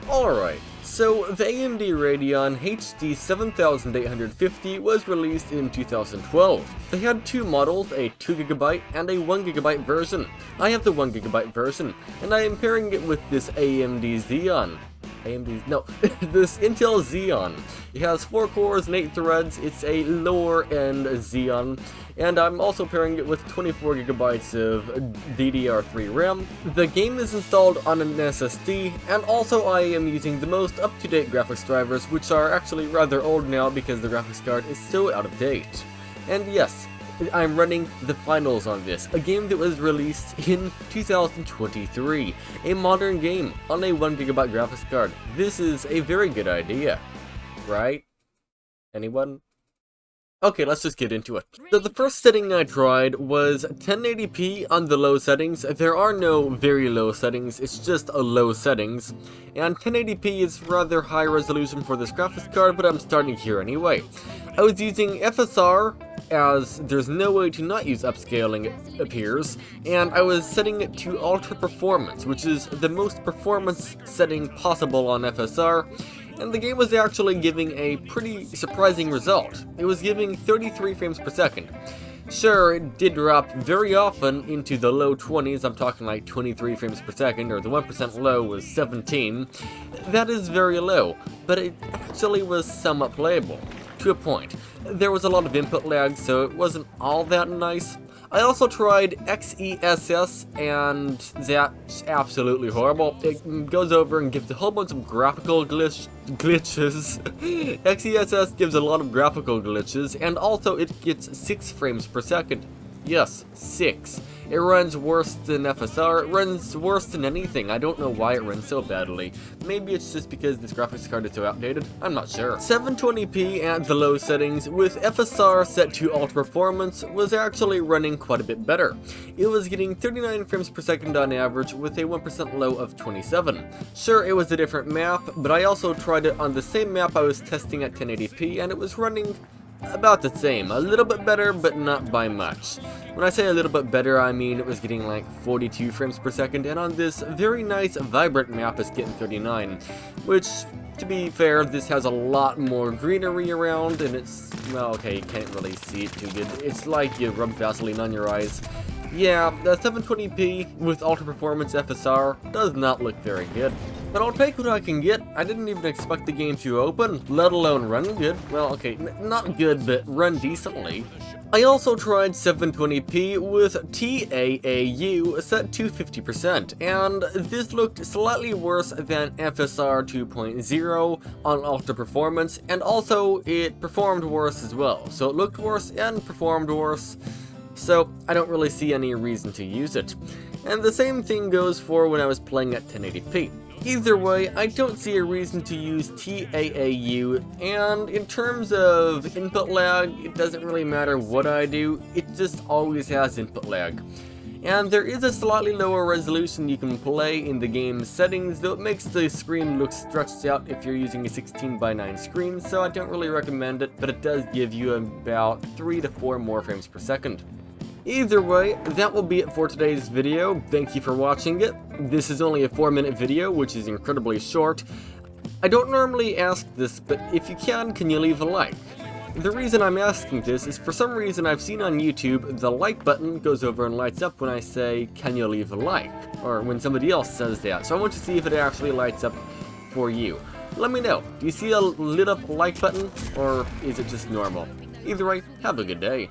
Alright, so the AMD Radeon HD 7850 was released in 2012. They had two models, a 2GB and a 1GB version. I have the 1GB version, and I am pairing it with this AMD Xeon. This Intel Xeon. It has 4 cores and 8 threads. It's a lower end Xeon, and I'm also pairing it with 24GB of DDR3 RAM. The game is installed on an SSD, and also I am using the most up-to-date graphics drivers, which are actually rather old now because the graphics card is so out of date. And yes, I'm running the finals on this, a game that was released in 2023, a modern game on a 1GB graphics card. This is a very good idea, right? Anyone? Okay, let's just get into it. So the first setting I tried was 1080p on the low settings. There are no very low settings, it's just a low settings. And 1080p is rather high resolution for this graphics card, but I'm starting here anyway. I was using FSR, as there's no way to not use upscaling, it appears, and I was setting it to Ultra Performance, which is the most performance setting possible on FSR, and the game was actually giving a pretty surprising result. It was giving 33 frames per second. Sure, it did drop very often into the low 20s, I'm talking like 23 frames per second, or the 1% low was 17. That is very low, but it actually was somewhat playable. To a point. There was a lot of input lag, so it wasn't all that nice. I also tried XESS, and that's absolutely horrible. It goes over and gives a whole bunch of graphical glitches. XESS gives a lot of graphical glitches, and also it gets 6 frames per second. Yes, 6. It runs worse than FSR, it runs worse than anything. I don't know why it runs so badly. Maybe it's just because this graphics card is so outdated, I'm not sure. 720p at the low settings, with FSR set to Ultra Performance, was actually running quite a bit better. It was getting 39 frames per second on average, with a 1% low of 27. Sure, it was a different map, but I also tried it on the same map I was testing at 1080p, and it was running about the same. A little bit better, but not by much. When I say a little bit better, I mean it was getting like 42 frames per second, and on this very nice, vibrant map it's getting 39, which, to be fair, this has a lot more greenery around, and it's, well, okay, you can't really see it too good. It's like you rub Vaseline on your eyes. Yeah, the 720p with Ultra Performance FSR does not look very good. But I'll take what I can get. I didn't even expect the game to open, let alone run good. Well, okay, not good, but run decently. I also tried 720p with TAAU set to 50%, and this looked slightly worse than FSR 2.0 on Ultra Performance, and also it performed worse as well. So it looked worse and performed worse, so I don't really see any reason to use it. And the same thing goes for when I was playing at 1080p. Either way, I don't see a reason to use TAAU, and in terms of input lag, it doesn't really matter what I do, it just always has input lag. And there is a slightly lower resolution you can play in the game settings, though it makes the screen look stretched out if you're using a 16:9 screen, so I don't really recommend it, but it does give you about 3 to 4 more frames per second. Either way, that will be it for today's video. Thank you for watching it. This is only a 4-minute video, which is incredibly short. I don't normally ask this, but if you can you leave a like? The reason I'm asking this is for some reason I've seen on YouTube the like button goes over and lights up when I say, can you leave a like? Or when somebody else says that, so I want to see if it actually lights up for you. Let me know, do you see a lit up like button, or is it just normal? Either way, have a good day.